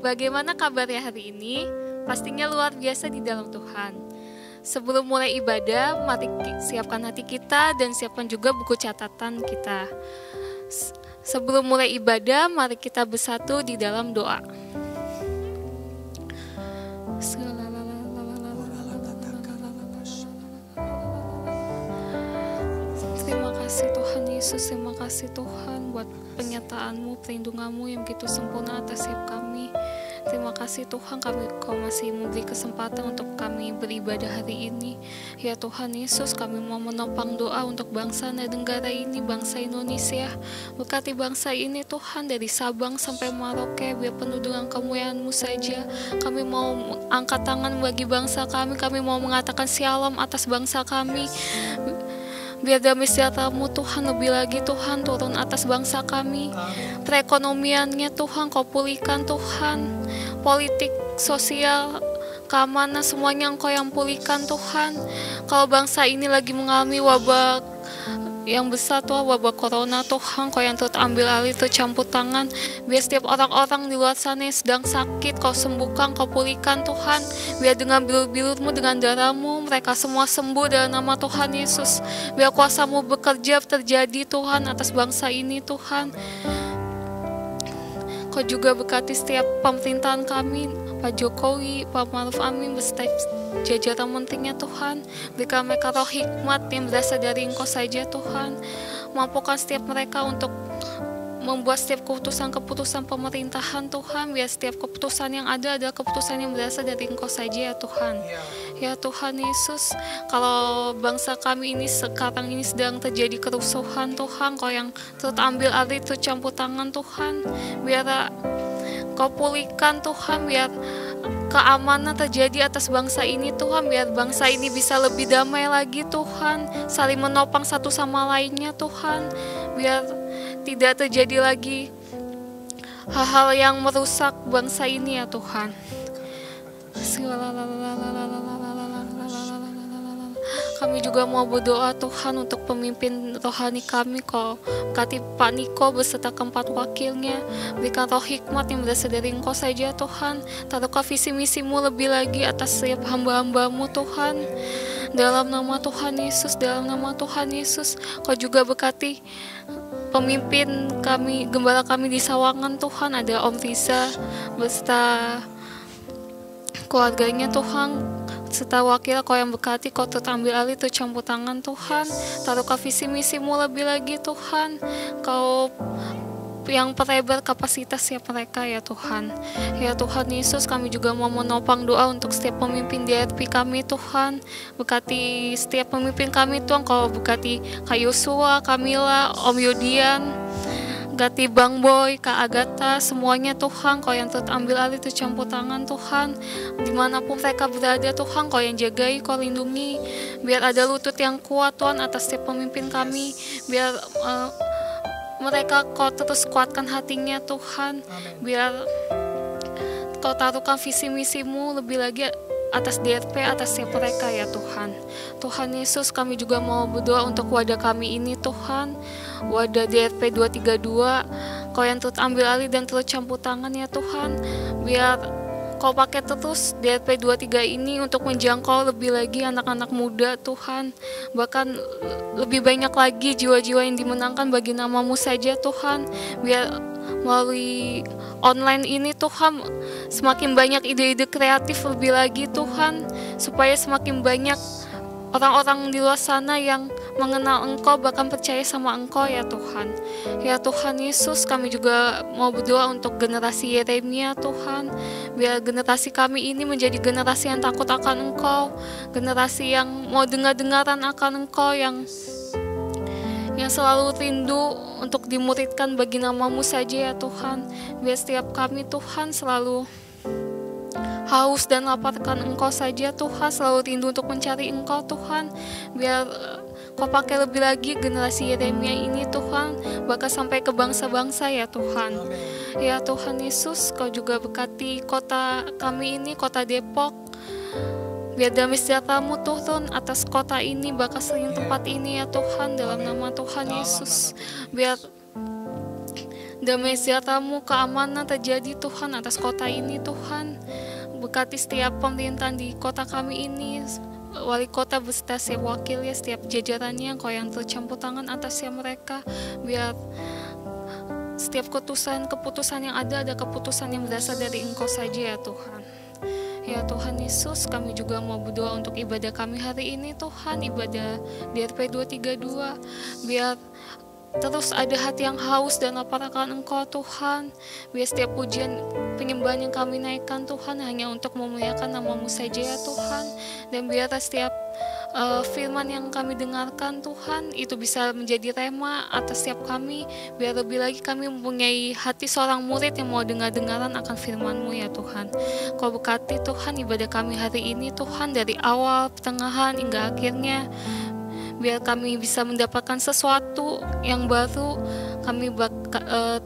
Bagaimana kabarnya hari ini? Pastinya luar biasa di dalam Tuhan. Sebelum mulai ibadah, mari siapkan hati kita dan siapkan juga buku catatan kita. Sebelum mulai ibadah, mari kita bersatu di dalam doa. Terima kasih Tuhan Yesus, terima kasih Tuhan buat penyertaan-Mu, perlindungan-Mu yang begitu sempurna atas hidup kami. Terima kasih Tuhan, Kau masih memberi kesempatan untuk kami beribadah hari ini. Ya Tuhan Yesus, kami mau menopang doa untuk bangsa dan negara ini, bangsa Indonesia. Berkati bangsa ini Tuhan, dari Sabang sampai Merauke, biar penuh dengan kemuliaan-Mu saja. Kami mau angkat tangan bagi bangsa kami mau mengatakan shalom atas bangsa kami. Biar damai sejahtera-Mu Tuhan lebih lagi Tuhan turun atas bangsa kami. Perekonomiannya Tuhan Kau pulihkan Tuhan. Politik, sosial, keamanan semuanya Engkau yang pulihkan Tuhan. Kalau bangsa ini lagi mengalami wabah yang besar Tuhan, wabah corona Tuhan, Kau yang turut ambil alih, turut campur tangan. Biar setiap orang-orang di luar sana yang sedang sakit Kau sembuhkan, Kau pulihkan Tuhan. Biar dengan bilur-bilur-Mu, dengan darah-Mu, mereka semua sembuh dalam nama Tuhan Yesus. Biar kuasa-Mu bekerja terjadi Tuhan atas bangsa ini Tuhan. Kau juga berkati setiap pemerintahan kami, Pak Jokowi, Pak Maruf Amin, beserta jajaran menterinya Tuhan. Berikan mereka roh hikmat yang berasal dari Engkau saja Tuhan. Mampukan setiap mereka untuk membuat setiap keputusan-keputusan pemerintahan Tuhan. Biar setiap keputusan yang ada adalah keputusan yang berasal dari Engkau saja ya Tuhan. Ya Tuhan Yesus, kalau bangsa kami ini sekarang ini sedang terjadi kerusuhan Tuhan, Kau yang turut ambil alih, turut campur tangan Tuhan. Biar Kau pulihkan Tuhan, biar keamanan terjadi atas bangsa ini Tuhan. Biar bangsa ini bisa lebih damai lagi Tuhan, saling menopang satu sama lainnya Tuhan. Biar tidak terjadi lagi hal-hal yang merusak bangsa ini ya Tuhan. Kami juga mau berdoa Tuhan untuk pemimpin rohani kami, Kau berkati Pak Niko beserta keempat wakilnya. Berikan roh hikmat yang berasal dari Engkau saja Tuhan. Taruhkan visi misimu lebih lagi atas setiap hamba-hamba-Mu Tuhan. Dalam nama Tuhan Yesus, dalam nama Tuhan Yesus, Kau juga berkati pemimpin kami, gembala kami di Sawangan Tuhan. Ada Om Riza beserta keluarganya Tuhan, serta wakil Kau yang berkati, Kau turut ambil alih, turut campur tangan Tuhan. Taruhkan visi misimu lebih lagi Tuhan. Kau yang perlebar kapasitas ya mereka ya Tuhan. Ya Tuhan Yesus, kami juga mau menopang doa untuk setiap pemimpin DRP kami Tuhan. Berkati setiap pemimpin kami Tuhan. Kau berkati Kak Yosua, Kamila, Om Yodian, Gati Bang Boy, Kak Agatha, semuanya Tuhan. Kau yang turut ambil alih, turut campur tangan Tuhan. Dimanapun mereka berada Tuhan, Kau yang jagai, Kau lindungi. Biar ada lutut yang kuat Tuhan atas setiap pemimpin kami. Biar mereka Kau terus kuatkan hatinya Tuhan. Biar Kau taruhkan visi misimu lebih lagi atas DRP, atas setiap mereka ya Tuhan. Tuhan Yesus, kami juga mau berdoa untuk wadah kami ini Tuhan. Wadah DRP 232, Kau yang turut ambil alih dan turut campur tangan ya Tuhan. Biar Kau pakai terus DRP 23 ini untuk menjangkau lebih lagi anak-anak muda Tuhan. Bahkan lebih banyak lagi jiwa-jiwa yang dimenangkan bagi nama-Mu saja Tuhan. Biar melalui online ini Tuhan, semakin banyak ide-ide kreatif lebih lagi Tuhan. Supaya semakin banyak orang-orang di luar sana yang mengenal Engkau, bahkan percaya sama Engkau ya Tuhan. Ya Tuhan Yesus, kami juga mau berdoa untuk generasi Yeremia Tuhan. Biar generasi kami ini menjadi generasi yang takut akan Engkau, generasi yang mau dengar-dengaran akan Engkau, yang selalu rindu untuk dimuridkan bagi nama-Mu saja ya Tuhan. Biar setiap kami Tuhan selalu haus dan laparkan Engkau saja Tuhan, selalu rindu untuk mencari Engkau Tuhan. Biar Kau pakai lebih lagi generasi Yeremia ini Tuhan, bahkan sampai ke bangsa-bangsa ya Tuhan. Ya Tuhan Yesus, Kau juga berkati kota kami ini, kota Depok. Biar damai sejahtera-Mu turun atas kota ini, bahkan sering tempat ini ya Tuhan, dalam nama Tuhan Yesus. Biar Damai sejahtera-Mu, keamanan terjadi Tuhan atas kota ini Tuhan. Berkati setiap pemerintahan di kota kami ini, wali kota beserta setiap wakilnya, setiap jajarannya, Engkau yang tercampur tangan atasnya mereka. Biar setiap keputusan yang ada keputusan yang berasal dari Engkau saja ya Tuhan. Ya Tuhan Yesus, kami juga mau berdoa untuk ibadah kami hari ini Tuhan, ibadah DRP 232. Biar terus ada hati yang haus dan lapar akan Engkau Tuhan. Biar setiap pujian penyembahan yang kami naikkan Tuhan hanya untuk memuliakan nama-Mu saja ya Tuhan. Dan biar setiap firman yang kami dengarkan Tuhan itu bisa menjadi rema atas setiap kami. Biar lebih lagi kami mempunyai hati seorang murid yang mau dengar-dengaran akan firman-Mu ya Tuhan. Kau berkati Tuhan ibadah kami hari ini Tuhan, dari awal, pertengahan hingga akhirnya. Biar kami bisa mendapatkan sesuatu yang baru, kami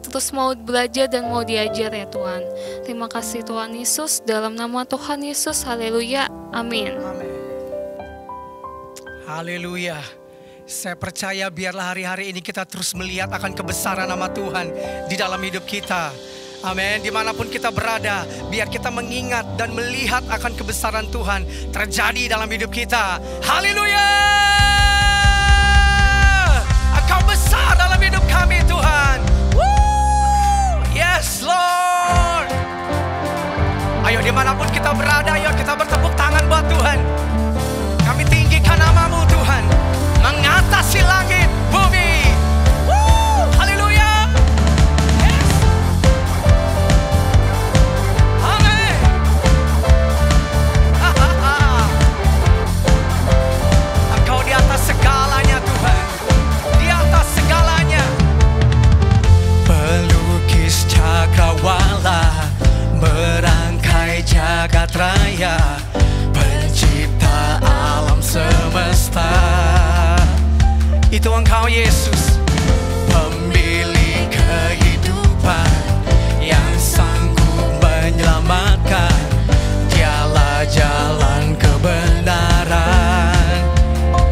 terus mau belajar dan mau diajar ya Tuhan. Terima kasih Tuhan Yesus, dalam nama Tuhan Yesus, haleluya, amin. Haleluya. Saya percaya biarlah hari-hari ini kita terus melihat akan kebesaran nama Tuhan di dalam hidup kita. Amin. Dimanapun kita berada, biar kita mengingat dan melihat akan kebesaran Tuhan terjadi dalam hidup kita. Haleluya. Engkau besar dalam hidup kami Tuhan. Woo! Yes Lord. Ayo dimanapun kita berada, ayo kita bertepuk tangan buat Tuhan. Kami tinggikan nama-Mu Tuhan, mengatasi langit, bumi. Woo! Haleluya. Yes. Amin. Engkau di atas segalanya Tuhan, di atas segalanya. Pelukis cakrawala, merangkai jagat raya, pencipta alam semesta. Itu Engkau Yesus, pemilik kehidupan yang sanggup menyelamatkan. Dialah jalan kebenaran.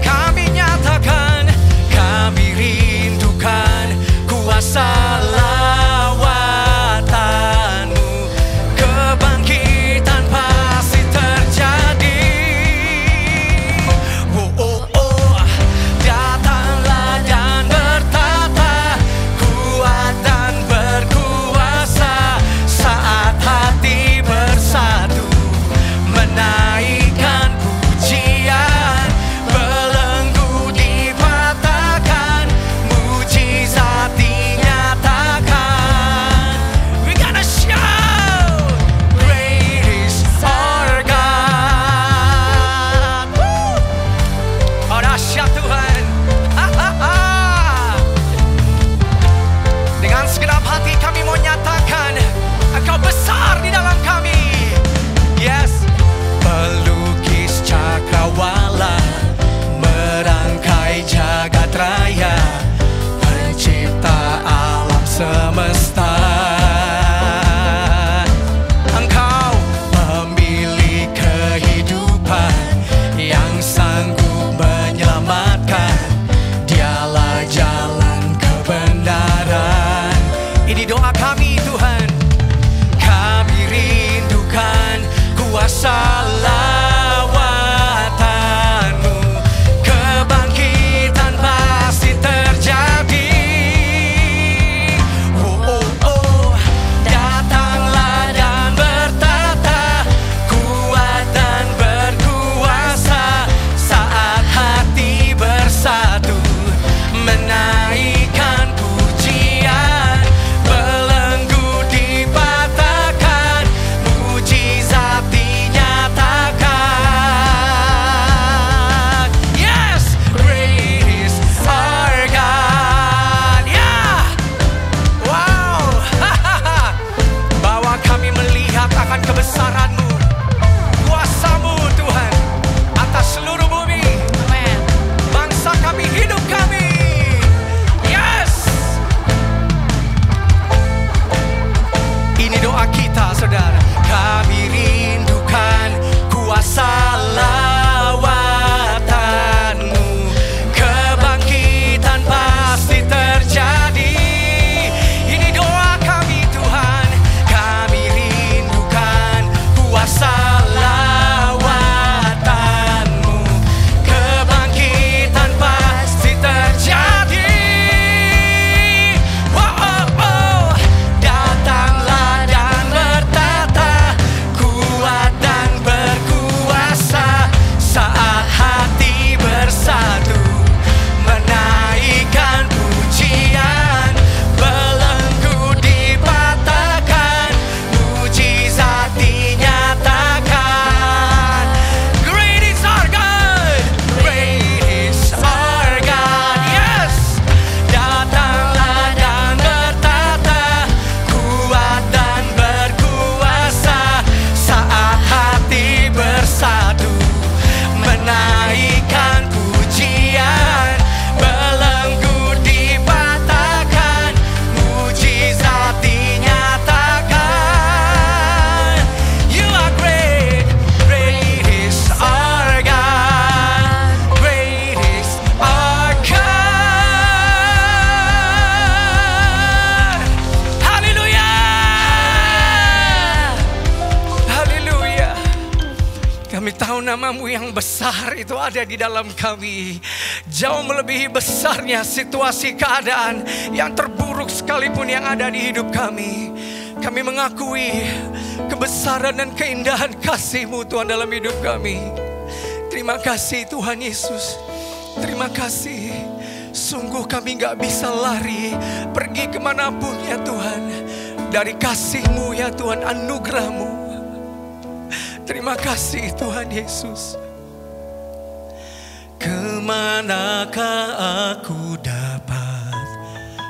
Kami nyatakan, kami rindukan kuasa lawatan-Mu. Kebangkitan pasti terjadi. Oh, oh, oh. Datanglah dan yang besar itu ada di dalam kami. Jauh melebihi besarnya situasi keadaan yang terburuk sekalipun yang ada di hidup kami. Kami mengakui kebesaran dan keindahan kasih-Mu Tuhan dalam hidup kami. Terima kasih Tuhan Yesus. Terima kasih. Sungguh kami gak bisa lari pergi kemanapun ya Tuhan, dari kasih-Mu ya Tuhan, anugerah-Mu. Terima kasih Tuhan Yesus. Kemanakah aku dapat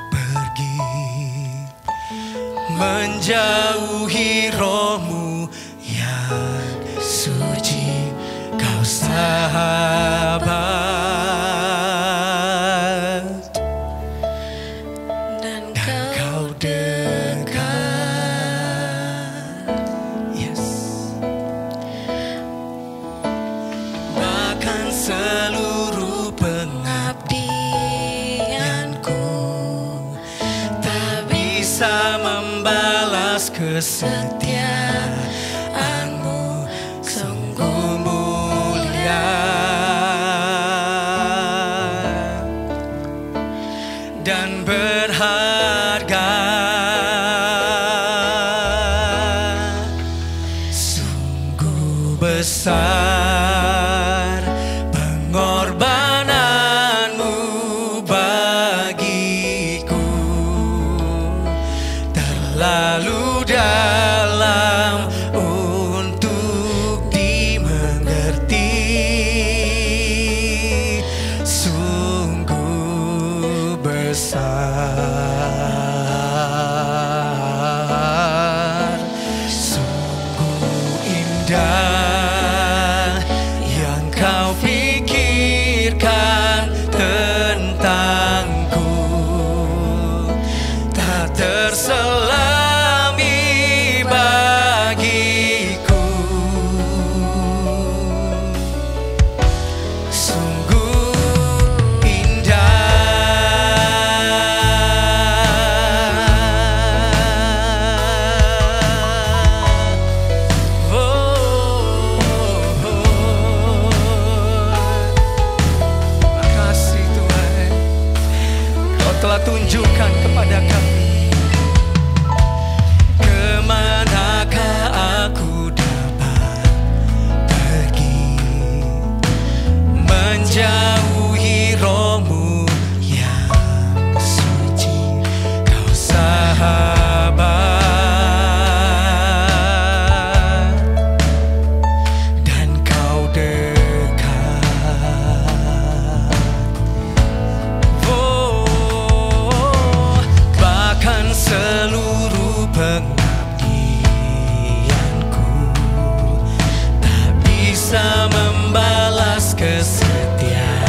pergi, menjauhi Roh-Mu yang suci, Kau sahabat, dan Kau dekat. Yes. Bahkan seluruh pengabdianku tak bisa membalas kesetiaan-Mu, sungguh mulia dan berharga. Sungguh besar pengorbanan-Mu bagiku, terlalu dalam untuk dimengerti. Sungguh besar, sungguh indah yang Kau pikirkan tentangku, tak terselami bagiku. Sungguh indah. Makasih Tuhan, Kau telah tunjukkan kepada kami. Kemanakah aku dapat pergi, menjauhi Roh-Mu yang suci, Kau sahabat, dan Kau dekat. Bahkan seluruh pengabdianku tak bisa membalas kesetiaan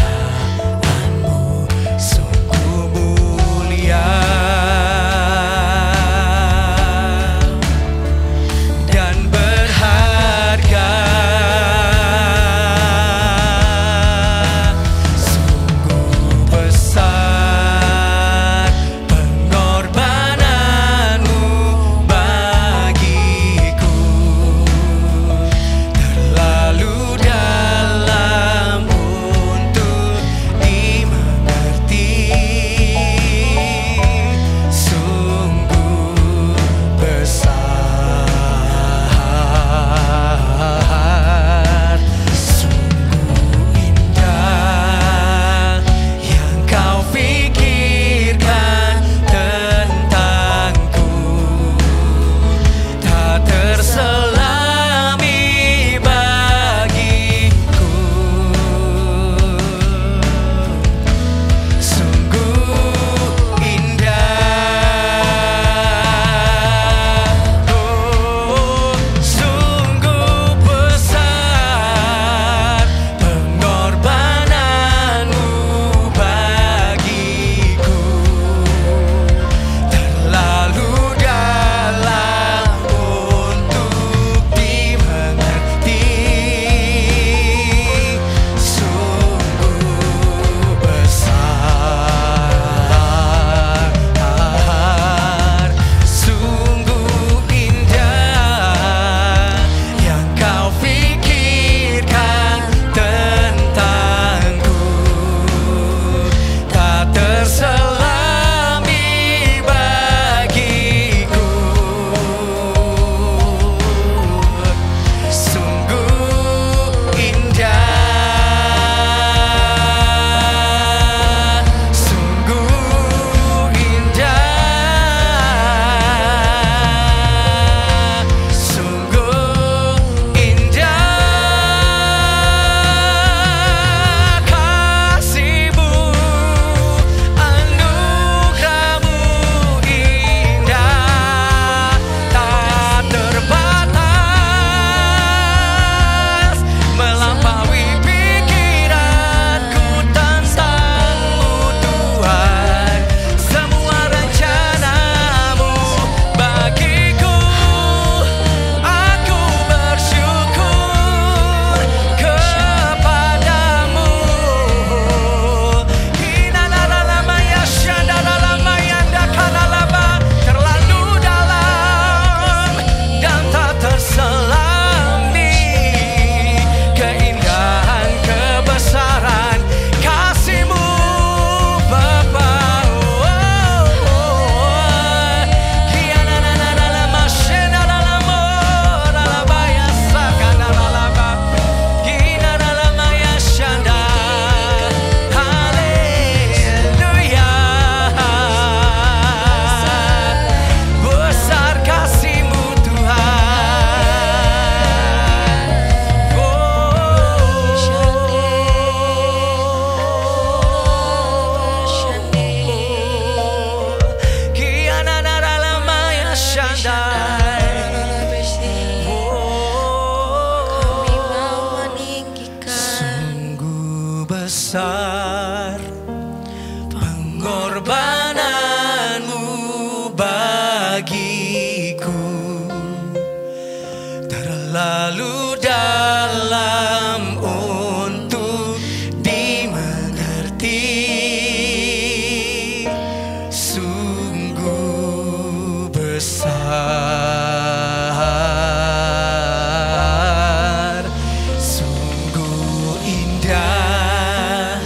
besar pengorbananmu bagiku, terlalu dalam untuk dimengerti, sungguh besar, sungguh indah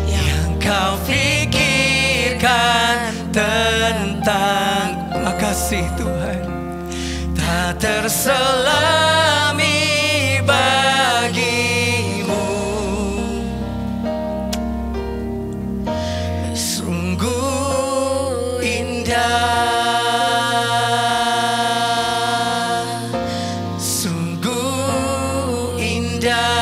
yang kau pikirkan tentang. Makasih Tuhan, tak terselami bagimu, sungguh indah, sungguh indah,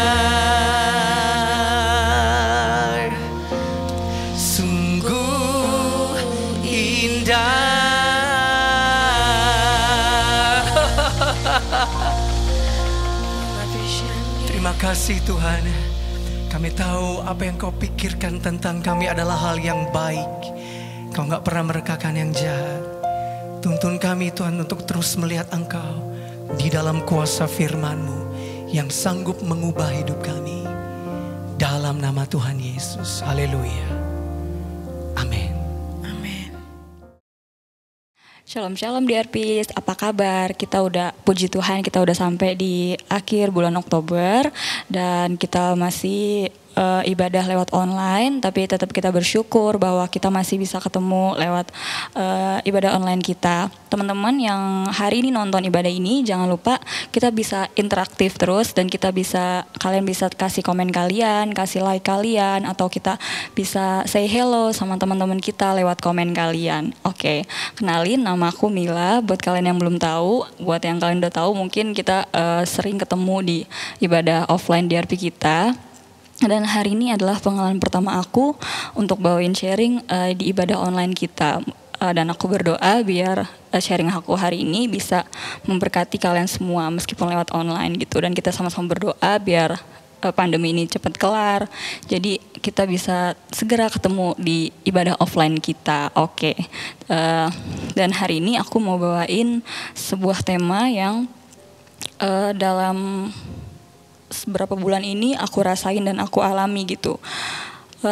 sungguh indah. Terima kasih Tuhan, kami tahu apa yang kau pikirkan tentang kami adalah hal yang baik. Kau gak pernah merekakan yang jahat. Tuntun kami Tuhan untuk terus melihat Engkau di dalam kuasa firman-Mu yang sanggup mengubah hidup kami. Dalam nama Tuhan Yesus, haleluya, amin. Shalom shalom DRP, apa kabar? Kita udah, puji Tuhan, kita udah sampai di akhir bulan Oktober dan kita masih ibadah lewat online, tapi tetap kita bersyukur bahwa kita masih bisa ketemu lewat ibadah online kita. Teman-teman yang hari ini nonton ibadah ini, jangan lupa kita bisa interaktif terus dan kalian bisa kasih komen kalian, kasih like kalian, atau kita bisa say hello sama teman-teman kita lewat komen kalian. Oke, kenalin, nama aku Mila. Buat kalian yang belum tahu, buat yang kalian udah tahu, mungkin kita sering ketemu di ibadah offline DRP kita. Dan hari ini adalah pengalaman pertama aku untuk bawain sharing di ibadah online kita. Dan aku berdoa biar sharing aku hari ini bisa memberkati kalian semua meskipun lewat online gitu. Dan kita sama-sama berdoa biar pandemi ini cepat kelar. Jadi kita bisa segera ketemu di ibadah offline kita. Oke. Dan hari ini aku mau bawain sebuah tema yang dalam beberapa bulan ini aku rasain dan aku alami gitu.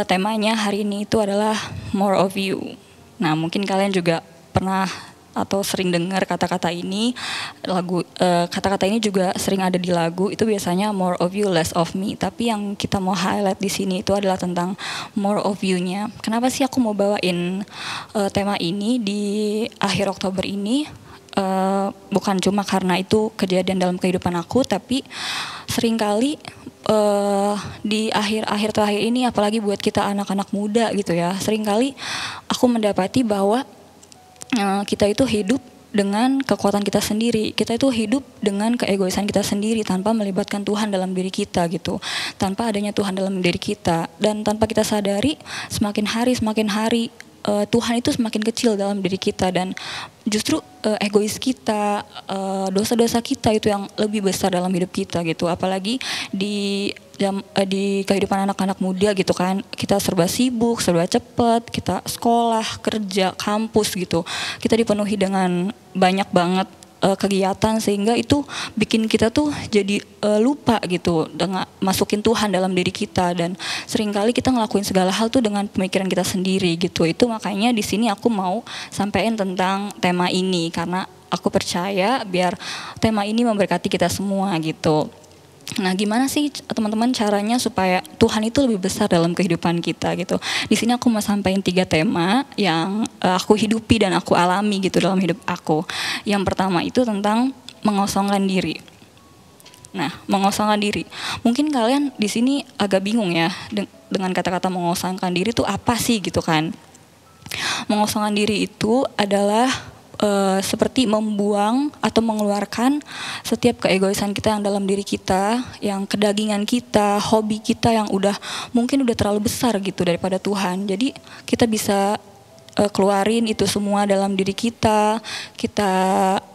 Temanya hari ini itu adalah more of you. Nah, mungkin kalian juga pernah atau sering dengar kata-kata ini. Kata-kata ini juga sering ada di lagu. Itu biasanya more of you, less of me. Tapi yang kita mau highlight di sini itu adalah tentang more of you-nya. Kenapa sih aku mau bawain tema ini di akhir Oktober ini? Bukan cuma karena itu kejadian dalam kehidupan aku, tapi seringkali di akhir-akhir terakhir ini, apalagi buat kita anak-anak muda gitu ya, seringkali aku mendapati bahwa kita itu hidup dengan kekuatan kita sendiri. Kita itu hidup dengan keegoisan kita sendiri tanpa melibatkan Tuhan dalam diri kita gitu. Tanpa adanya Tuhan dalam diri kita, dan tanpa kita sadari semakin hari Tuhan itu semakin kecil dalam diri kita, dan justru egois kita, dosa-dosa kita itu yang lebih besar dalam hidup kita gitu. Apalagi di kehidupan anak-anak muda gitu kan, kita serba sibuk, serba cepat, kita sekolah, kerja, kampus gitu. Kita dipenuhi dengan banyak banget kegiatan, sehingga itu bikin kita tuh jadi lupa gitu dengan masukin Tuhan dalam diri kita, dan seringkali kita ngelakuin segala hal tuh dengan pemikiran kita sendiri gitu. Itu makanya di sini aku mau sampaikan tentang tema ini, karena aku percaya biar tema ini memberkati kita semua gitu. Nah, gimana sih teman-teman caranya supaya Tuhan itu lebih besar dalam kehidupan kita gitu. Di sini aku mau sampaikan 3 tema yang aku hidupi dan aku alami gitu dalam hidup aku. Yang pertama itu tentang mengosongkan diri. Nah, mengosongkan diri. Mungkin kalian di sini agak bingung ya dengan kata-kata mengosongkan diri itu apa sih gitu kan. Mengosongkan diri itu adalah seperti membuang atau mengeluarkan setiap keegoisan kita yang dalam diri kita, yang kedagingan kita, hobi kita yang mungkin udah terlalu besar gitu daripada Tuhan. Jadi kita bisa keluarin itu semua dalam diri kita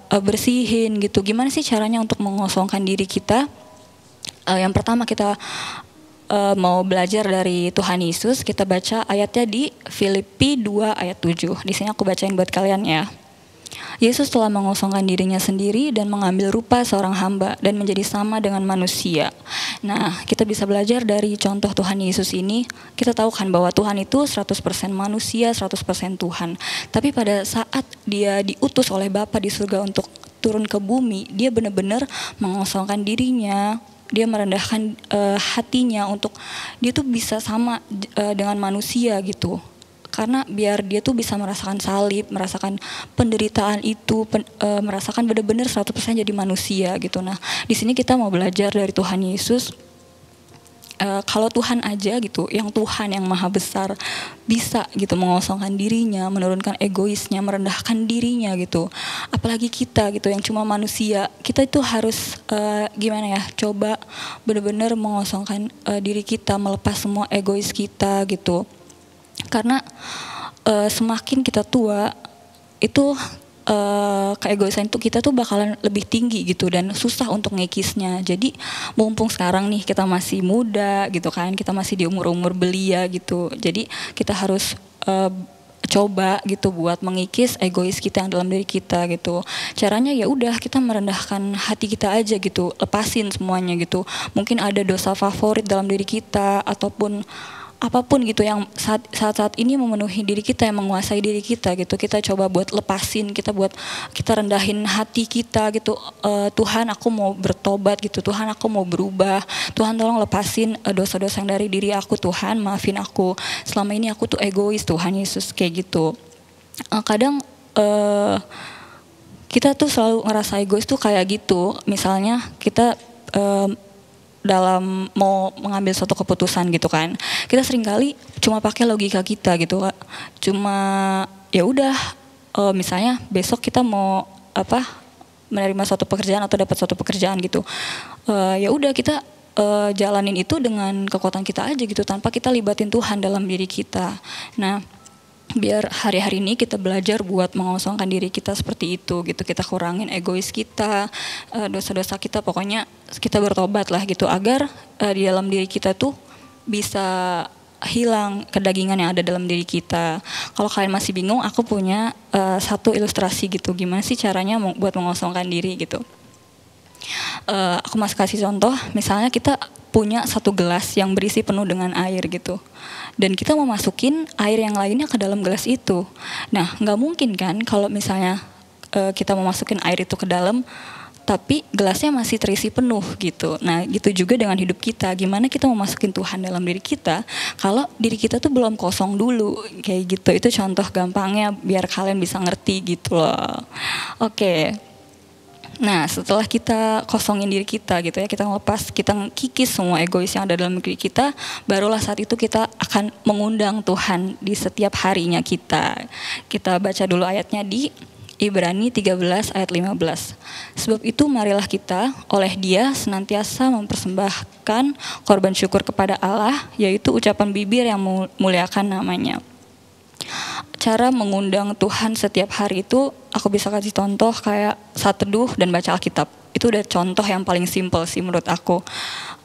bersihin gitu. Gimana sih caranya untuk mengosongkan diri kita? Yang pertama kita mau belajar dari Tuhan Yesus, kita baca ayatnya di Filipi 2 ayat 7. Di sini aku bacain buat kalian ya. Yesus telah mengosongkan dirinya sendiri dan mengambil rupa seorang hamba dan menjadi sama dengan manusia. Nah, kita bisa belajar dari contoh Tuhan Yesus ini. Kita tahu kan bahwa Tuhan itu 100% manusia, 100% Tuhan. Tapi pada saat dia diutus oleh Bapa di surga untuk turun ke bumi, dia benar-benar mengosongkan dirinya. Dia merendahkan hatinya untuk dia tuh bisa sama dengan manusia gitu. Karena biar dia tuh bisa merasakan salib, merasakan penderitaan itu, merasakan benar-benar 100% jadi manusia gitu. Nah, di sini kita mau belajar dari Tuhan Yesus. Kalau Tuhan aja gitu, yang Tuhan yang maha besar bisa gitu mengosongkan dirinya, menurunkan egoisnya, merendahkan dirinya gitu. Apalagi kita gitu yang cuma manusia, kita itu harus gimana ya? Coba benar-benar mengosongkan diri kita, melepas semua egois kita gitu. Karena semakin kita tua itu keegoisan itu kita tuh bakalan lebih tinggi gitu dan susah untuk ngekisnya. Jadi mumpung sekarang nih kita masih muda gitu kan, kita masih di umur-umur belia gitu. Jadi kita harus coba gitu buat mengikis egois kita yang dalam diri kita gitu. Caranya ya udah kita merendahkan hati kita aja gitu, lepasin semuanya gitu. Mungkin ada dosa favorit dalam diri kita ataupun apapun gitu yang saat ini memenuhi diri kita, yang menguasai diri kita gitu, kita coba buat lepasin, kita rendahin hati kita gitu. Tuhan, aku mau bertobat gitu, Tuhan aku mau berubah, Tuhan tolong lepasin dosa-dosa yang dari diri aku, Tuhan maafin aku, selama ini aku tuh egois Tuhan Yesus, kayak gitu. Kadang kita tuh selalu ngerasa egois tuh kayak gitu, misalnya kita dalam mau mengambil suatu keputusan gitu kan, kita seringkali cuma pakai logika kita gitu Kak. Cuma ya udah misalnya besok kita mau menerima suatu pekerjaan atau dapat suatu pekerjaan gitu, ya udah kita jalanin itu dengan kekuatan kita aja gitu, tanpa kita libatin Tuhan dalam diri kita. Nah, biar hari-hari ini kita belajar buat mengosongkan diri kita seperti itu gitu, kita kurangin egois kita, dosa-dosa kita, pokoknya kita bertobat lah gitu, agar di dalam diri kita tuh bisa hilang kedagingan yang ada dalam diri kita. Kalau kalian masih bingung, aku punya satu ilustrasi gitu, gimana sih caranya buat mengosongkan diri gitu. Aku masih kasih contoh, misalnya kita punya satu gelas yang berisi penuh dengan air gitu, dan kita mau masukin air yang lainnya ke dalam gelas itu. Nah, nggak mungkin kan kalau misalnya kita mau masukin air itu ke dalam, tapi gelasnya masih terisi penuh gitu. Nah, gitu juga dengan hidup kita. Gimana kita mau masukin Tuhan dalam diri kita kalau diri kita tuh belum kosong dulu, kayak gitu. Itu contoh gampangnya biar kalian bisa ngerti gitu loh. Oke. Nah, setelah kita kosongin diri kita gitu ya, kita ngelepas, kita kikis semua egois yang ada dalam diri kita, barulah saat itu kita akan mengundang Tuhan di setiap harinya kita. Kita baca dulu ayatnya di Ibrani 13 ayat 15. Sebab itu marilah kita oleh Dia senantiasa mempersembahkan korban syukur kepada Allah, yaitu ucapan bibir yang memuliakan namanya. Cara mengundang Tuhan setiap hari itu aku bisa kasih contoh kayak saat teduh dan baca Alkitab. Itu udah contoh yang paling simpel sih menurut aku.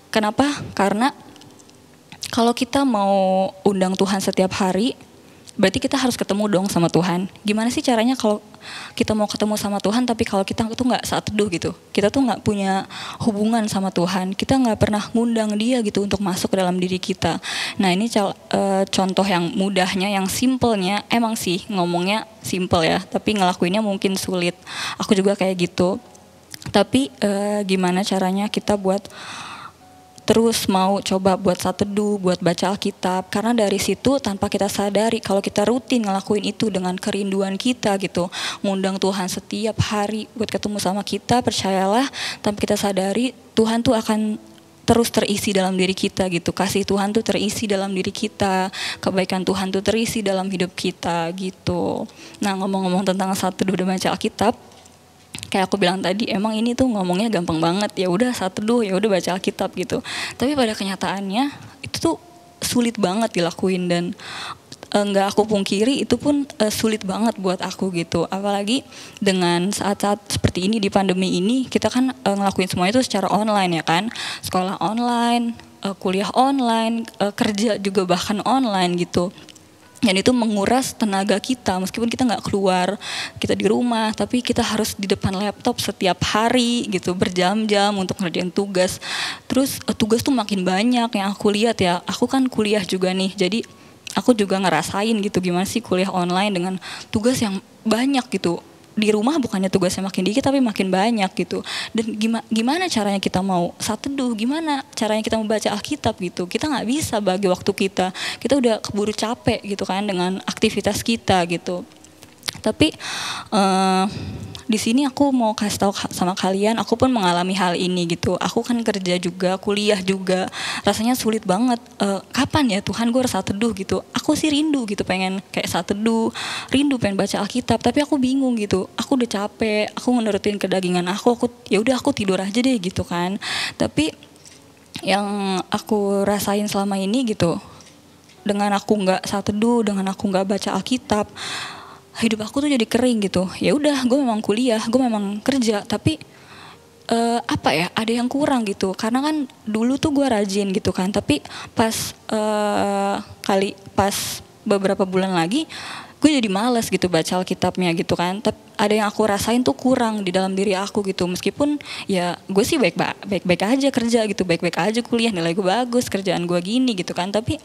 Kenapa? Karena kalau kita mau undang Tuhan setiap hari, berarti kita harus ketemu dong sama Tuhan. Gimana sih caranya kalau kita mau ketemu sama Tuhan tapi kalau kita tuh nggak saat teduh gitu, kita tuh nggak punya hubungan sama Tuhan, kita nggak pernah ngundang Dia gitu untuk masuk ke dalam diri kita. Nah, ini contoh yang mudahnya, yang simpelnya. Emang sih ngomongnya simpel ya, tapi ngelakuinnya mungkin sulit. Aku juga kayak gitu. Tapi gimana caranya kita buat terus mau coba buat saat teduh, buat baca Alkitab, karena dari situ tanpa kita sadari, kalau kita rutin ngelakuin itu dengan kerinduan kita gitu, ngundang Tuhan setiap hari buat ketemu sama kita, percayalah tanpa kita sadari Tuhan tuh akan terus terisi dalam diri kita gitu, kasih Tuhan tuh terisi dalam diri kita, kebaikan Tuhan tuh terisi dalam hidup kita gitu. Nah, ngomong-ngomong tentang saat teduh dan baca Alkitab, kayak aku bilang tadi, emang ini tuh ngomongnya gampang banget, ya udah saat teduh, ya udah baca Alkitab gitu. Tapi pada kenyataannya itu tuh sulit banget dilakuin, dan nggak aku pungkiri itu pun sulit banget buat aku gitu. Apalagi dengan saat-saat seperti ini di pandemi ini, kita kan ngelakuin semua itu secara online ya kan, sekolah online, kuliah online, kerja juga bahkan online gitu. Dan itu menguras tenaga kita, meskipun kita nggak keluar, kita di rumah, tapi kita harus di depan laptop setiap hari gitu, berjam-jam untuk ngerjain tugas. Terus tugas tuh makin banyak yang aku lihat ya, aku kan kuliah juga nih, jadi aku juga ngerasain gitu gimana sih kuliah online dengan tugas yang banyak gitu. Di rumah bukannya tugasnya makin dikit tapi makin banyak gitu. Dan gimana caranya kita mau saat teduh, gimana caranya kita membaca Alkitab gitu. Kita nggak bisa bagi waktu kita udah keburu capek gitu kan dengan aktivitas kita gitu. Tapi di sini aku mau kasih tahu sama kalian, aku pun mengalami hal ini gitu. Aku kan kerja juga, kuliah juga, rasanya sulit banget. Kapan ya Tuhan gue saat teduh gitu? Aku sih rindu gitu, pengen kayak saat teduh, rindu pengen baca Alkitab, tapi aku bingung gitu. Aku udah capek, aku menurutin kedagingan aku ya udah aku tidur aja deh gitu kan. Tapi yang aku rasain selama ini gitu, dengan aku nggak saat teduh, dengan aku nggak baca Alkitab, hidup aku tuh jadi kering gitu. Ya udah, gue memang kuliah, gue memang kerja, tapi apa ya, ada yang kurang gitu. Karena kan dulu tuh gue rajin gitu kan, tapi pas beberapa bulan lagi gue jadi malas gitu baca Alkitabnya gitu kan. Tapi ada yang aku rasain tuh kurang di dalam diri aku gitu. Meskipun ya gue sih baik-baik aja kerja gitu, baik-baik aja kuliah, nilai gue bagus, kerjaan gue gini gitu kan, tapi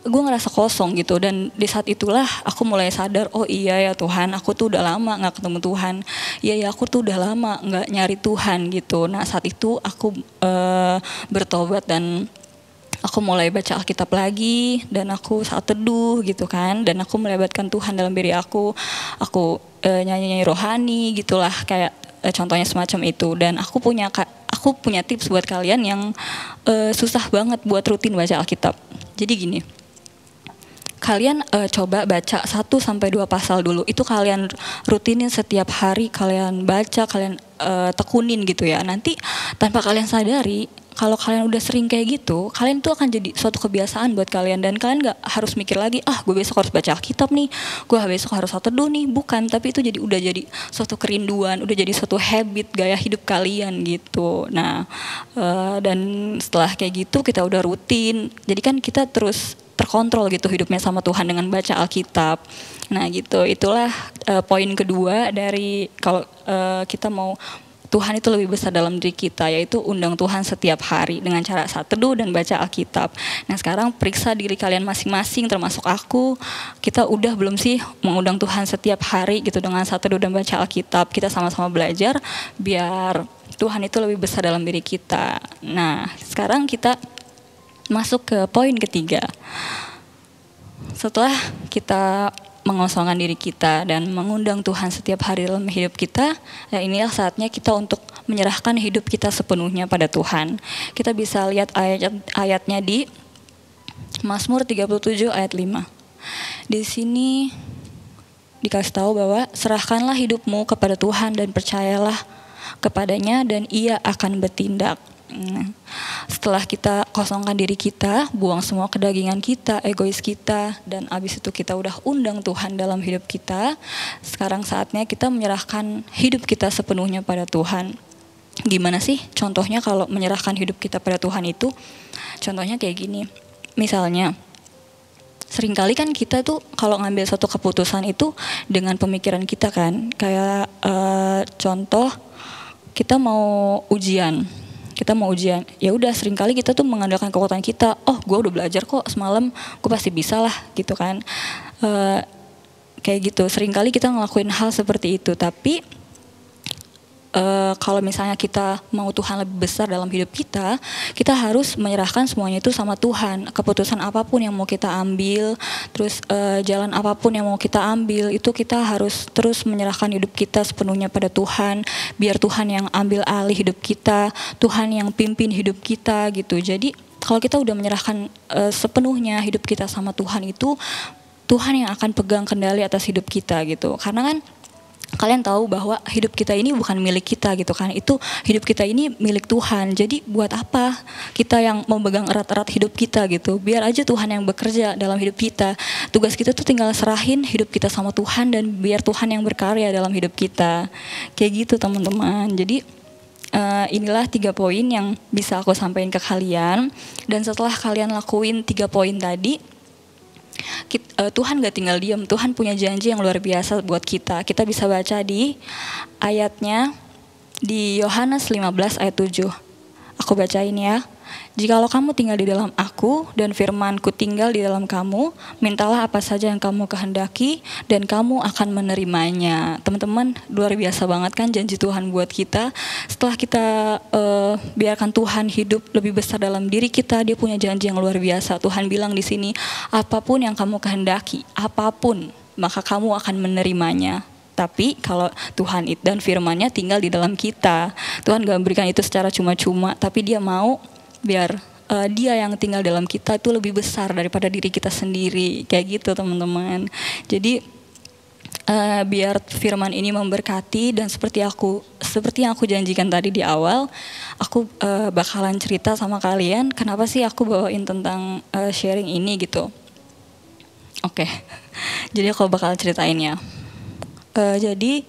gue ngerasa kosong gitu. Dan di saat itulah aku mulai sadar, oh iya ya Tuhan, aku tuh udah lama gak ketemu Tuhan. Iya ya, aku tuh udah lama gak nyari Tuhan gitu. Nah saat itu aku bertobat dan aku mulai baca Alkitab lagi, dan aku saat teduh gitu kan, dan aku melibatkan Tuhan dalam diri aku nyanyi-nyanyi rohani gitulah, kayak contohnya semacam itu. Dan aku punya tips buat kalian yang susah banget buat rutin baca Alkitab. Jadi gini, kalian coba baca 1-2 pasal dulu. Itu kalian rutinin setiap hari, kalian baca, kalian tekunin gitu ya. Nanti tanpa kalian sadari, kalau kalian udah sering kayak gitu, kalian tuh akan jadi suatu kebiasaan buat kalian. Dan kalian gak harus mikir lagi, gue besok harus baca Alkitab nih, gue besok harus teduh nih. Bukan, tapi itu udah jadi suatu kerinduan, udah jadi suatu habit, gaya hidup kalian gitu. Nah, dan setelah kayak gitu kita udah rutin, jadi kan kita terus terkontrol gitu hidupnya sama Tuhan dengan baca Alkitab. Nah gitu, itulah poin kedua dari kalau kita mau Tuhan itu lebih besar dalam diri kita, yaitu undang Tuhan setiap hari dengan cara saat teduh dan baca Alkitab. Nah sekarang periksa diri kalian masing-masing, termasuk aku, kita udah belum sih mengundang Tuhan setiap hari gitu dengan saat teduh dan baca Alkitab. Kita sama-sama belajar biar Tuhan itu lebih besar dalam diri kita. Nah sekarang kita masuk ke poin ketiga. Setelah kita mengosongkan diri kita dan mengundang Tuhan setiap hari dalam hidup kita, ya inilah saatnya kita untuk menyerahkan hidup kita sepenuhnya pada Tuhan. Kita bisa lihat ayatnya di Mazmur 37 ayat 5. Di sini dikasih tahu bahwa serahkanlah hidupmu kepada Tuhan dan percayalah kepadanya dan Ia akan bertindak. Setelah kita kosongkan diri kita, buang semua kedagingan kita, egois kita, dan abis itu kita udah undang Tuhan dalam hidup kita, sekarang saatnya kita menyerahkan hidup kita sepenuhnya pada Tuhan. Gimana sih contohnya kalau menyerahkan hidup kita pada Tuhan itu? Contohnya kayak gini, misalnya seringkali kan kita tuh kalau ngambil satu keputusan itu dengan pemikiran kita kan, kayak contoh kita mau ujian, ya udah seringkali kita tuh mengandalkan kekuatan kita. Oh, gue udah belajar kok semalam, gue pasti bisa lah gitu kan. Kayak gitu, seringkali kita ngelakuin hal seperti itu. Tapi kalau misalnya kita mau Tuhan lebih besar dalam hidup kita, kita harus menyerahkan semuanya itu sama Tuhan. Keputusan apapun yang mau kita ambil, terus jalan apapun yang mau kita ambil, itu kita harus terus menyerahkan hidup kita sepenuhnya pada Tuhan. Biar Tuhan yang ambil alih hidup kita, Tuhan yang pimpin hidup kita gitu. Jadi kalau kita udah menyerahkan sepenuhnya hidup kita sama Tuhan itu, Tuhan yang akan pegang kendali atas hidup kita gitu. Karena kan kalian tahu bahwa hidup kita ini bukan milik kita gitu kan, itu hidup kita ini milik Tuhan. Jadi buat apa kita yang memegang erat-erat hidup kita gitu? Biar aja Tuhan yang bekerja dalam hidup kita. Tugas kita tuh tinggal serahin hidup kita sama Tuhan dan biar Tuhan yang berkarya dalam hidup kita. Kayak gitu teman-teman. Jadi inilah 3 poin yang bisa aku sampaikan ke kalian. Dan setelah kalian lakuin 3 poin tadi, Tuhan gak tinggal diam. Tuhan punya janji yang luar biasa buat kita. Kita bisa baca di ayatnya di Yohanes 15 ayat 7. Aku bacain ya. Jikalau kamu tinggal di dalam aku dan firman-Ku tinggal di dalam kamu, mintalah apa saja yang kamu kehendaki dan kamu akan menerimanya. Teman-teman, luar biasa banget kan janji Tuhan buat kita. Setelah kita biarkan Tuhan hidup lebih besar dalam diri kita, Dia punya janji yang luar biasa. Tuhan bilang di sini, apapun yang kamu kehendaki, apapun, maka kamu akan menerimanya. Tapi kalau Tuhan dan firman-Nya tinggal di dalam kita, Tuhan gak memberikan itu secara cuma-cuma, tapi Dia mau biar Dia yang tinggal dalam kita itu lebih besar daripada diri kita sendiri, kayak gitu teman-teman. Jadi biar firman ini memberkati, dan seperti yang aku janjikan tadi di awal, aku bakalan cerita sama kalian kenapa sih aku bawain tentang sharing ini gitu. Oke. Jadi aku bakal ceritain ya. Jadi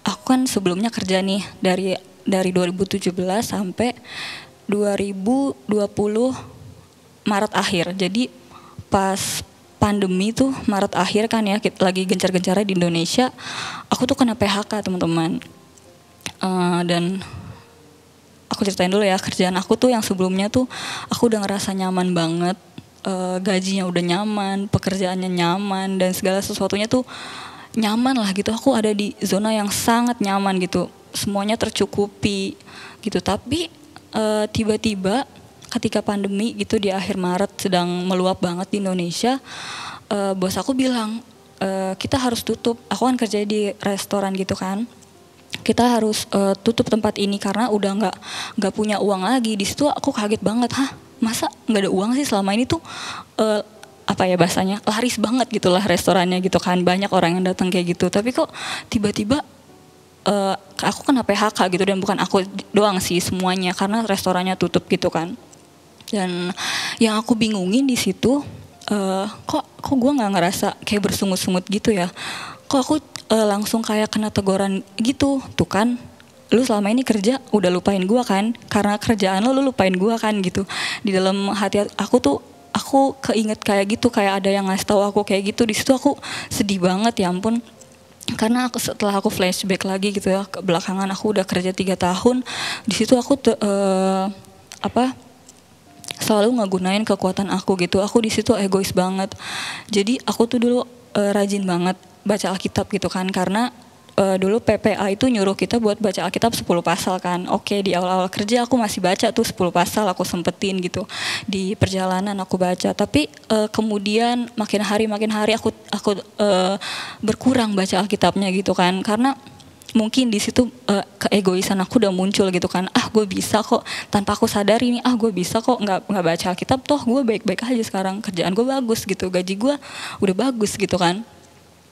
aku kan sebelumnya kerja nih dari 2017 sampai 2020 Maret akhir. Jadi pas pandemi tuh Maret akhir kan ya, kita lagi gencar-gencarnya di Indonesia, aku tuh kena PHK teman-teman. Dan aku ceritain dulu ya, kerjaan aku tuh yang sebelumnya tuh aku udah ngerasa nyaman banget, gajinya udah nyaman, pekerjaannya nyaman, dan segala sesuatunya tuh nyaman lah gitu. Aku ada di zona yang sangat nyaman gitu, semuanya tercukupi gitu. Tapi tiba-tiba ketika pandemi gitu di akhir Maret sedang meluap banget di Indonesia, bos aku bilang, kita harus tutup. Aku kan kerja di restoran gitu kan, kita harus tutup tempat ini karena udah nggak punya uang lagi. Di situ aku kaget banget, masa nggak ada uang sih? Selama ini tuh apa ya bahasanya, laris banget gitulah restorannya gitu kan, banyak orang yang datang kayak gitu. Tapi kok tiba-tiba aku kena PHK gitu, dan bukan aku doang sih, semuanya, karena restorannya tutup gitu kan. Dan yang aku bingungin di situ, kok gue nggak ngerasa kayak bersungut-sungut gitu ya? Kok aku langsung kayak kena teguran gitu? Tuh kan, lu selama ini kerja udah lupain gue kan? Karena kerjaan lu lupain gue kan gitu. Di dalam hati aku tuh, aku keinget kayak gitu, kayak ada yang ngasih tahu aku kayak gitu. Di situ aku sedih banget, ya ampun. Karena setelah aku flashback lagi gitu ya, ke belakangan aku udah kerja 3 tahun. Di situ aku selalu ngegunain kekuatan aku gitu. Aku di situ egois banget. Jadi aku tuh dulu rajin banget baca Alkitab gitu kan, karena dulu PPA itu nyuruh kita buat baca Alkitab 10 pasal kan. Oke, di awal-awal kerja aku masih baca tuh 10 pasal, aku sempetin gitu. Di perjalanan aku baca, tapi kemudian makin hari aku berkurang baca Alkitabnya gitu kan. Karena mungkin di situ keegoisan aku udah muncul gitu kan. Gue bisa kok, tanpa aku sadari nih, gue bisa kok nggak baca Alkitab, toh gue baik-baik aja sekarang, kerjaan gue bagus gitu, gaji gue udah bagus gitu kan.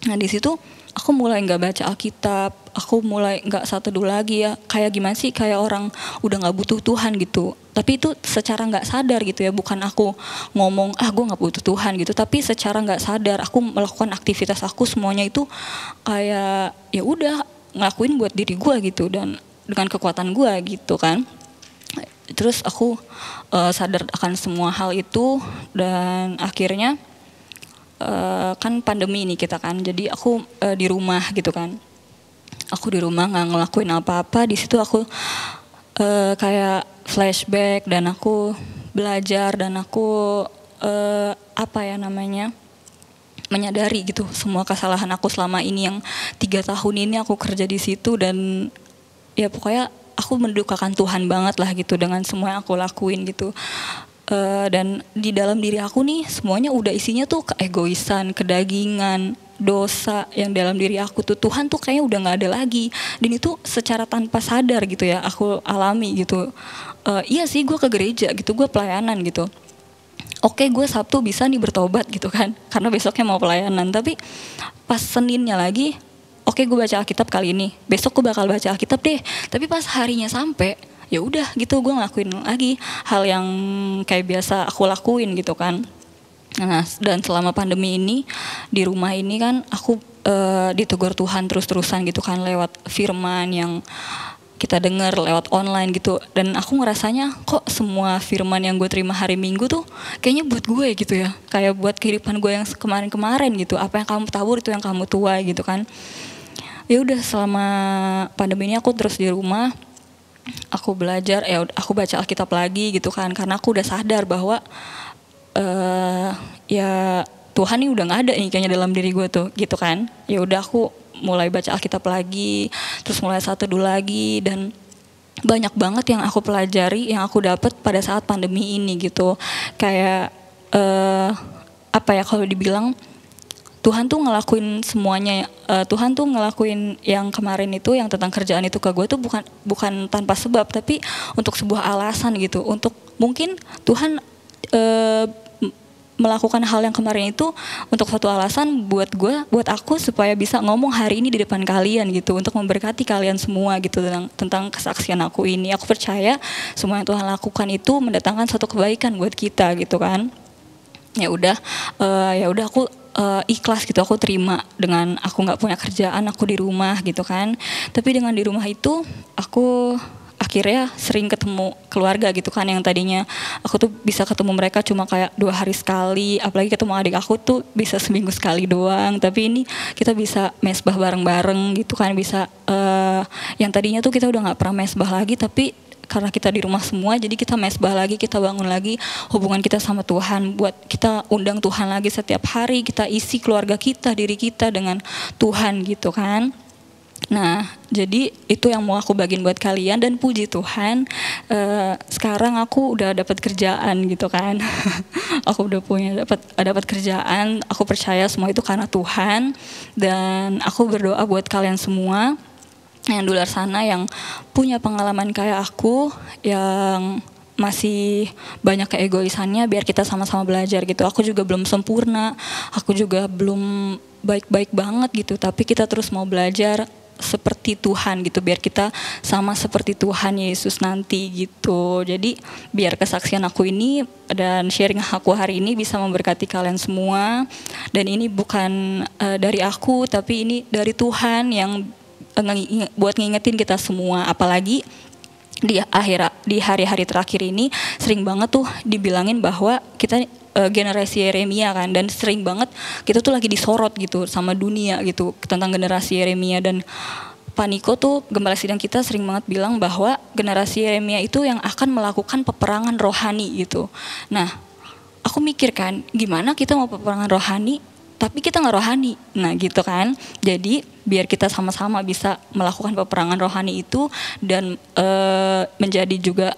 Nah di situ aku mulai nggak baca Alkitab, aku mulai nggak sateduh lagi ya. Kayak gimana sih, kayak orang udah nggak butuh Tuhan gitu. Tapi itu secara nggak sadar gitu ya, bukan aku ngomong gue nggak butuh Tuhan gitu, tapi secara nggak sadar aku melakukan aktivitas aku semuanya itu kayak ya udah ngelakuin buat diri gue gitu, dan dengan kekuatan gue gitu kan. Terus aku sadar akan semua hal itu, dan akhirnya kan pandemi ini kita kan, jadi aku di rumah gitu kan. Aku di rumah nggak ngelakuin apa-apa. Di situ aku kayak flashback, dan aku belajar, dan aku menyadari gitu semua kesalahan aku selama ini yang 3 tahun ini aku kerja di situ. Dan ya pokoknya aku mendukakan Tuhan banget lah gitu dengan semua yang aku lakuin gitu. Dan di dalam diri aku nih semuanya udah isinya tuh keegoisan, kedagingan, dosa yang dalam diri aku tuh. Tuhan tuh kayaknya udah gak ada lagi, dan itu secara tanpa sadar gitu ya aku alami gitu. Iya sih, gue ke gereja gitu, gue pelayanan gitu. Oke, gue Sabtu bisa nih bertobat gitu kan, karena besoknya mau pelayanan. Tapi pas Seninnya lagi, oke gue baca Alkitab kali ini, besok gue bakal baca Alkitab deh. Tapi pas harinya sampai, ya udah gitu, gue ngelakuin lagi hal yang kayak biasa aku lakuin gitu kan. Nah, dan selama pandemi ini di rumah ini kan aku ditegur Tuhan terus-terusan gitu kan, lewat firman yang kita dengar lewat online gitu. Dan aku ngerasanya kok semua firman yang gue terima hari Minggu tuh kayaknya buat gue gitu ya, kayak buat kehidupan gue yang kemarin-kemarin gitu. Apa yang kamu tabur itu yang kamu tuai gitu kan. Ya udah, selama pandemi ini aku terus di rumah, aku belajar, aku baca Alkitab lagi gitu kan, karena aku udah sadar bahwa ya Tuhan ini udah nggak ada nih kayaknya dalam diri gue tuh gitu kan. Ya udah, aku mulai baca Alkitab lagi, terus mulai satu dulu lagi, dan banyak banget yang aku pelajari, yang aku dapat pada saat pandemi ini gitu. Kayak apa ya, kalau dibilang Tuhan tuh ngelakuin semuanya. Tuhan tuh ngelakuin yang kemarin itu, yang tentang kerjaan itu ke gue tuh bukan tanpa sebab, tapi untuk sebuah alasan gitu. Untuk mungkin Tuhan melakukan hal yang kemarin itu untuk satu alasan buat aku supaya bisa ngomong hari ini di depan kalian gitu, untuk memberkati kalian semua gitu tentang kesaksian aku ini. Aku percaya semua yang Tuhan lakukan itu mendatangkan suatu kebaikan buat kita gitu kan. Ya udah aku ikhlas gitu, aku terima dengan aku nggak punya kerjaan, aku di rumah gitu kan. Tapi dengan di rumah itu aku akhirnya sering ketemu keluarga gitu kan, yang tadinya aku tuh bisa ketemu mereka cuma kayak 2 hari sekali, apalagi ketemu adik aku tuh bisa seminggu sekali doang. Tapi ini kita bisa mesbah bareng-bareng gitu kan, bisa yang tadinya tuh kita udah nggak pernah mesbah lagi, tapi karena kita di rumah semua, jadi kita mesbah lagi, kita bangun lagi hubungan kita sama Tuhan, buat kita undang Tuhan lagi setiap hari, kita isi keluarga kita, diri kita dengan Tuhan gitu kan. Nah, jadi itu yang mau aku bagiin buat kalian, dan puji Tuhan sekarang aku udah dapat kerjaan gitu kan. Aku udah dapat kerjaan. Aku percaya semua itu karena Tuhan, dan aku berdoa buat kalian semua yang di luar sana yang punya pengalaman kayak aku, yang masih banyak keegoisannya, biar kita sama-sama belajar gitu. Aku juga belum sempurna, aku juga belum baik-baik banget gitu, tapi kita terus mau belajar seperti Tuhan gitu, biar kita sama seperti Tuhan Yesus nanti gitu. Jadi biar kesaksian aku ini dan sharing aku hari ini bisa memberkati kalian semua, dan ini bukan dari aku, tapi ini dari Tuhan yang buat ngingetin kita semua. Apalagi di hari-hari terakhir ini sering banget tuh dibilangin bahwa kita generasi Yeremia kan, dan sering banget kita tuh lagi disorot gitu sama dunia gitu tentang generasi Yeremia. Dan Paniko tuh gembala sidang kita sering banget bilang bahwa generasi Yeremia itu yang akan melakukan peperangan rohani gitu. Nah, aku mikir kan, gimana kita mau peperangan rohani tapi kita nggak rohani, nah gitu kan. Jadi biar kita sama-sama bisa melakukan peperangan rohani itu dan menjadi juga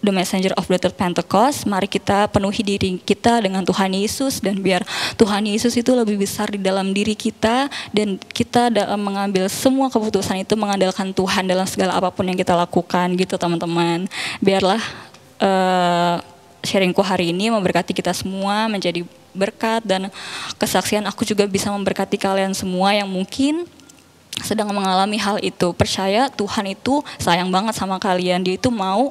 the messenger of the third Pentecost, mari kita penuhi diri kita dengan Tuhan Yesus, dan biar Tuhan Yesus itu lebih besar di dalam diri kita, dan kita dalam mengambil semua keputusan itu mengandalkan Tuhan dalam segala apapun yang kita lakukan gitu teman-teman. Biarlah sharingku hari ini memberkati kita semua, menjadi berkat, dan kesaksian aku juga bisa memberkati kalian semua yang mungkin sedang mengalami hal itu. Percaya Tuhan itu sayang banget sama kalian, Dia itu mau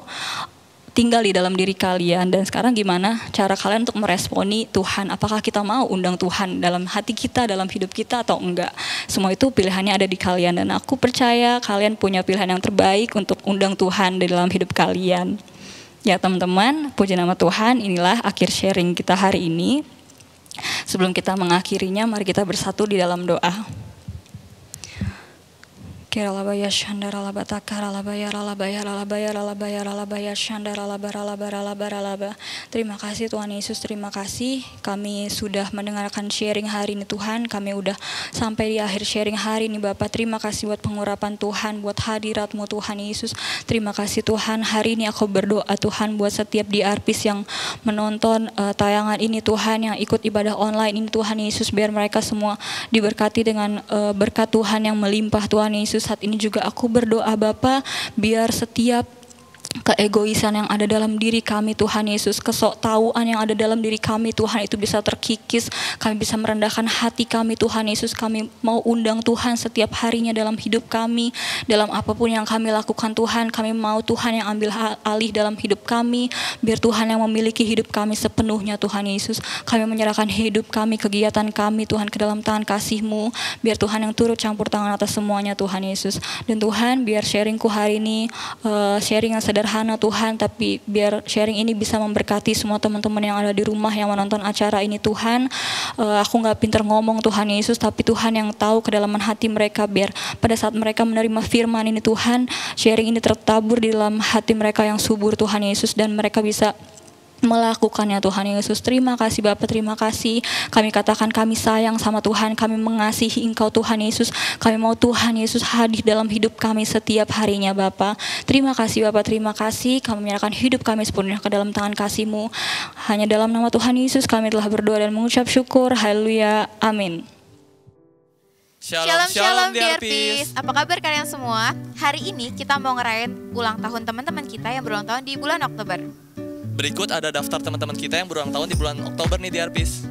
tinggal di dalam diri kalian. Dan sekarang gimana cara kalian untuk meresponi Tuhan? Apakah kita mau undang Tuhan dalam hati kita, dalam hidup kita, atau enggak? Semua itu pilihannya ada di kalian, dan aku percaya kalian punya pilihan yang terbaik untuk undang Tuhan di dalam hidup kalian. Ya teman-teman, puji nama Tuhan. Inilah akhir sharing kita hari ini. Sebelum kita mengakhirinya, mari kita bersatu di dalam doa. Keralabaya shandara labatakara labaya ralabaya ralabaya ralabaya ralabaya shandara labara labara labara laba. Terima kasih Tuhan Yesus, terima kasih kami sudah mendengarkan sharing hari ini Tuhan. Kami udah sampai di akhir sharing hari ini Bapak. Terima kasih buat pengurapan Tuhan, buat hadirat-Mu Tuhan Yesus. Terima kasih Tuhan, hari ini aku berdoa Tuhan buat setiap diarpis yang menonton tayangan ini Tuhan, yang ikut ibadah online ini Tuhan Yesus. Biar mereka semua diberkati dengan berkat Tuhan yang melimpah Tuhan Yesus. Saat ini juga aku berdoa Bapa, biar setiap keegoisan yang ada dalam diri kami Tuhan Yesus, kesoktahuan yang ada dalam diri kami Tuhan itu bisa terkikis. Kami bisa merendahkan hati kami Tuhan Yesus. Kami mau undang Tuhan setiap harinya dalam hidup kami, dalam apapun yang kami lakukan Tuhan. Kami mau Tuhan yang ambil alih dalam hidup kami, biar Tuhan yang memiliki hidup kami sepenuhnya Tuhan Yesus. Kami menyerahkan hidup kami, kegiatan kami Tuhan ke dalam tangan kasih-Mu, biar Tuhan yang turut campur tangan atas semuanya Tuhan Yesus. Dan Tuhan, biar sharingku hari ini sharing yang sederhana Tuhan, tapi biar sharing ini bisa memberkati semua teman-teman yang ada di rumah yang menonton acara ini Tuhan. Aku gak pinter ngomong Tuhan Yesus, tapi Tuhan yang tahu kedalaman hati mereka, biar pada saat mereka menerima firman ini Tuhan, sharing ini tertabur di dalam hati mereka yang subur Tuhan Yesus, dan mereka bisa melakukannya Tuhan Yesus. Terima kasih Bapa, terima kasih. Kami katakan kami sayang sama Tuhan, kami mengasihi Engkau Tuhan Yesus. Kami mau Tuhan Yesus hadir dalam hidup kami setiap harinya Bapa. Terima kasih Bapa, terima kasih. Kami menyerahkan hidup kami sepenuhnya ke dalam tangan kasih-Mu. Hanya dalam nama Tuhan Yesus kami telah berdoa dan mengucap syukur. Haleluya, amin. Shalom DRPs. Apa kabar kalian semua? Hari ini kita mau ngerayain ulang tahun teman-teman kita yang berulang tahun di bulan Oktober. Berikut ada daftar teman-teman kita yang berulang tahun di bulan Oktober nih DRPs.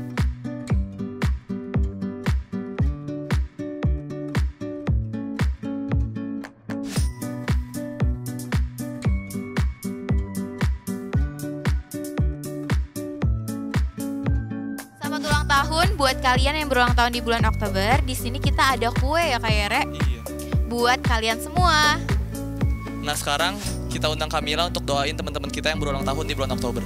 Selamat ulang tahun buat kalian yang berulang tahun di bulan Oktober. Di sini kita ada kue ya Kak Yere. Iya. Buat kalian semua. Nah sekarang kita undang Kamila untuk doain teman-teman kita yang berulang tahun di bulan Oktober.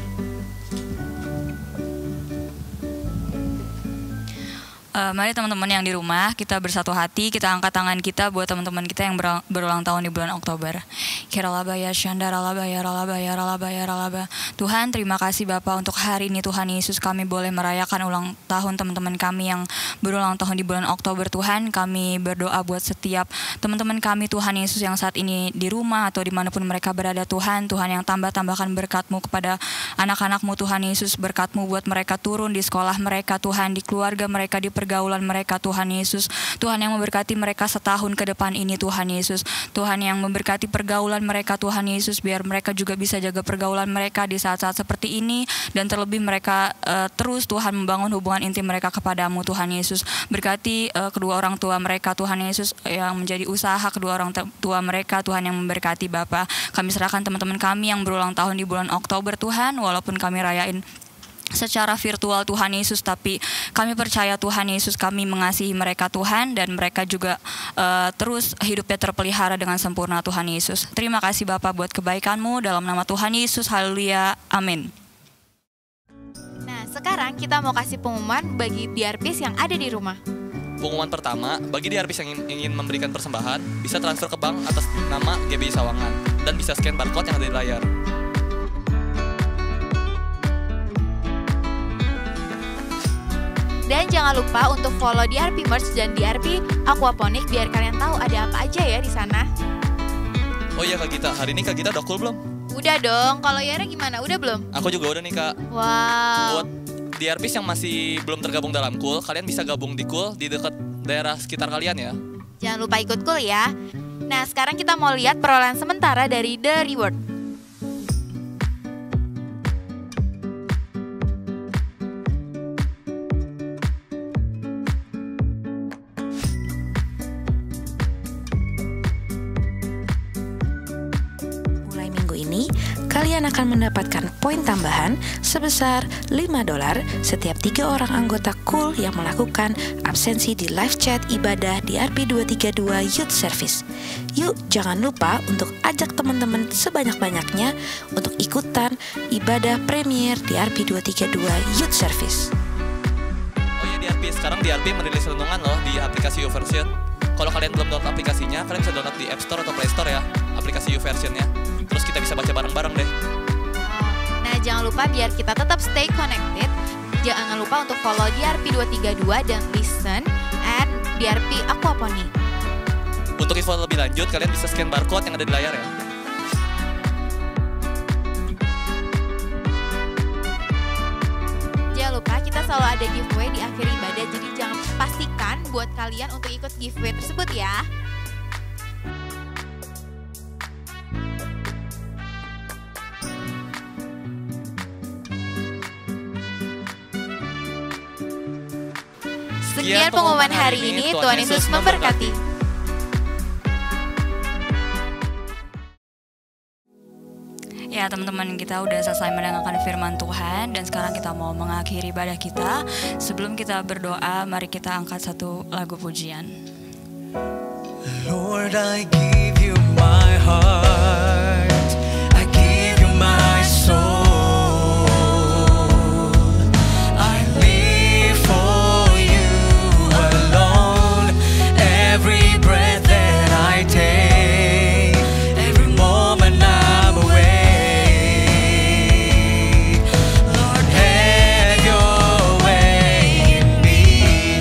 Mari teman-teman yang di rumah, kita bersatu hati, kita angkat tangan kita buat teman-teman kita yang berulang tahun di bulan Oktober. Kiralabaya shandaralabaya ralabaya ralabaya ralaba. Tuhan, terima kasih Bapa untuk hari ini Tuhan Yesus, kami boleh merayakan ulang tahun teman-teman kami yang berulang tahun di bulan Oktober Tuhan. Kami berdoa buat setiap teman-teman kami Tuhan Yesus yang saat ini di rumah atau dimanapun mereka berada Tuhan. Tuhan yang tambahkan berkat-Mu kepada anak-anak-Mu Tuhan Yesus, berkat-Mu buat mereka turun di sekolah mereka Tuhan, di keluarga mereka, di pergaulan mereka Tuhan Yesus. Tuhan yang memberkati mereka setahun ke depan ini Tuhan Yesus. Tuhan yang memberkati pergaulan mereka Tuhan Yesus, biar mereka juga bisa jaga pergaulan mereka di saat-saat seperti ini, dan terlebih mereka terus Tuhan membangun hubungan intim mereka kepadamu Tuhan Yesus. Berkati kedua orang tua mereka Tuhan Yesus yang menjadi usaha kedua orang tua mereka Tuhan, yang memberkati Bapa. Kami serahkan teman-teman kami yang berulang tahun di bulan Oktober Tuhan, walaupun kami rayain secara virtual Tuhan Yesus, tapi kami percaya Tuhan Yesus, kami mengasihi mereka Tuhan, dan mereka juga terus hidupnya terpelihara dengan sempurna Tuhan Yesus. Terima kasih Bapa buat kebaikan-Mu, dalam nama Tuhan Yesus, haleluya, amin. Nah sekarang kita mau kasih pengumuman bagi DRPs yang ada di rumah. Pengumuman pertama, bagi DRPs yang ingin memberikan persembahan, bisa transfer ke bank atas nama GBI Sawangan, dan bisa scan barcode yang ada di layar. Dan jangan lupa untuk follow DRP Merch dan DRP Aquaponik biar kalian tahu ada apa aja ya di sana. Oh iya Kak Gita, hari ini Kak Gita udah cool belum? Udah dong, kalau Yara gimana? Udah belum? Aku juga udah nih Kak. Wow. Buat DRPs yang masih belum tergabung dalam Cool, kalian bisa gabung di Cool di dekat daerah sekitar kalian ya. Jangan lupa ikut Cool ya. Nah sekarang kita mau lihat perolehan sementara dari The Reward. Kalian akan mendapatkan poin tambahan sebesar $5 setiap 3 orang anggota Cool yang melakukan absensi di live chat ibadah di RP232 Youth Service. Yuk, jangan lupa untuk ajak teman-teman sebanyak-banyaknya untuk ikutan ibadah premier di RP232 Youth Service. Oh iya DRP, sekarang DRP merilis renungan loh di aplikasi YouVersion. Kalau kalian belum download aplikasinya, kalian bisa download di App Store atau Play Store ya, aplikasi YouVersionnya. Terus kita bisa baca bareng-bareng deh. Nah jangan lupa biar kita tetap stay connected, jangan lupa untuk follow DRP232 dan listen at DRP Aquaponik. Untuk info lebih lanjut, kalian bisa scan barcode yang ada di layar ya. Jangan lupa kita selalu ada giveaway di akhir ibadah, jadi jangan pastikan buat kalian untuk ikut giveaway tersebut ya. Sekian pengumuman hari ini, Tuhan Yesus memberkati. Ya teman-teman, kita udah selesai mendengarkan firman Tuhan dan sekarang kita mau mengakhiri ibadah kita. Sebelum kita berdoa, mari kita angkat satu lagu pujian. Lord, I give you my heart, I give you my soul, I live for you alone, every breath that I take, every moment I'm awake. Lord, have your way in me.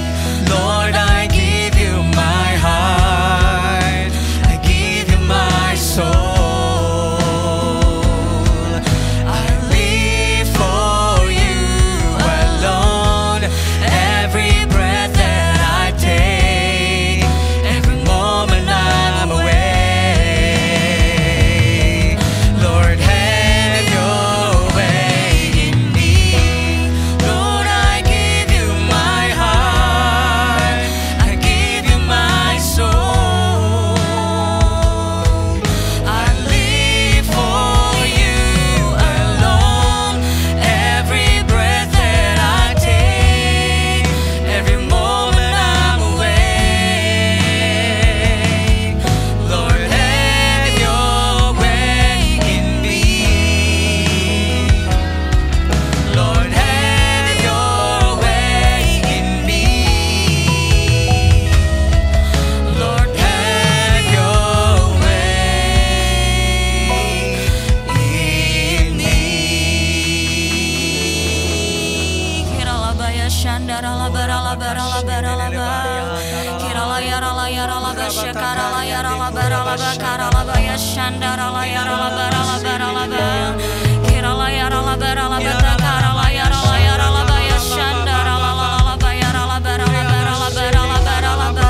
Lord, I give you my heart, I give you my soul, I live for you alone, every breath that I take, every moment I'm awake. Lord, have your way in me. Lord, I give you my heart, I give you my soul, I live for you alone, every breath that I take, every moment I'm awake. Lord, have your way in me. Lord, have your way in me. Lord, have your way in me. Kiralabaya shandara labara labara labara laba. Kirala yara la yara laba shakara la yara labara laba kara labaya shandara la yara labara labara laba. Kirala yara labara laba takara la yara labaya shandara la la la laba yara labara labara labara labara laba.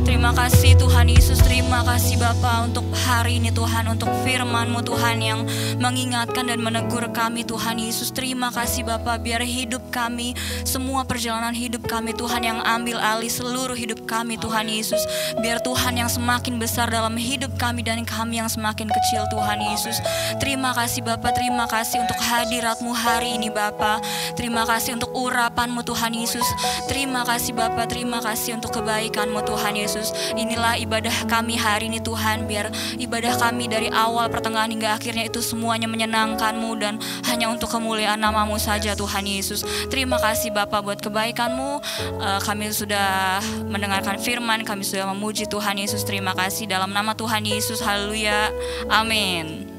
Terima kasih Tuhan Yesus, terima kasih Bapa untuk hari ini Tuhan, untuk firman-Mu Tuhan yang mengingatkan dan menegur kami Tuhan Yesus. Terima kasih Bapa, biar hidup kami, semua perjalanan hidup kami Tuhan yang ambil alih seluruh hidup kami Tuhan Yesus. Biar Tuhan yang semakin besar dalam hidup kami dan kami yang semakin kecil Tuhan Yesus. Terima kasih Bapa, terima kasih untuk hadirat-Mu hari ini Bapa. Terima kasih untuk urapan-Mu Tuhan Yesus. Terima kasih Bapa, terima kasih untuk kebaikan-Mu Tuhan Yesus. Inilah ibadah kami hari ini Tuhan, biar ibadah kami dari awal, pertengahan hingga akhirnya itu semuanya menyenangkan-Mu dan hanya untuk kemuliaan nama-Mu saja Tuhan Yesus. Terima kasih Bapa buat kebaikan-Mu. Kami sudah mendengarkan firman, kami sudah memuji Tuhan Yesus. Terima kasih dalam nama Tuhan Yesus. Haleluya. Amin.